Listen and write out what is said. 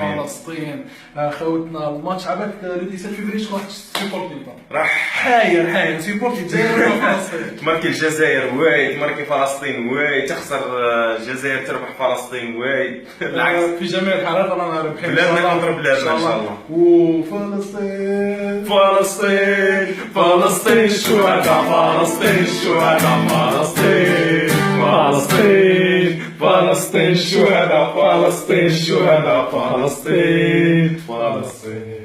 امين. فلسطين. خوتنا الماتش عباك لو 17 فيفري شكون راح تسيبورتي؟ راح حاير سيبورتي الجزائر ولا فلسطين؟ تماركي الجزائر واي، تماركي فلسطين واي، تخسر الجزائر تربح فلسطين واي. بالعكس في جميع الحالات رانا رابحين بلادنا كونتر بلادنا ان شاء الله. وفلسطين فلسطين فلسطين شهداء، فلسطين شهداء، فلسطين فلسطين فلسطين شهداء، فلسطين شهداء، فلسطين فلسطين.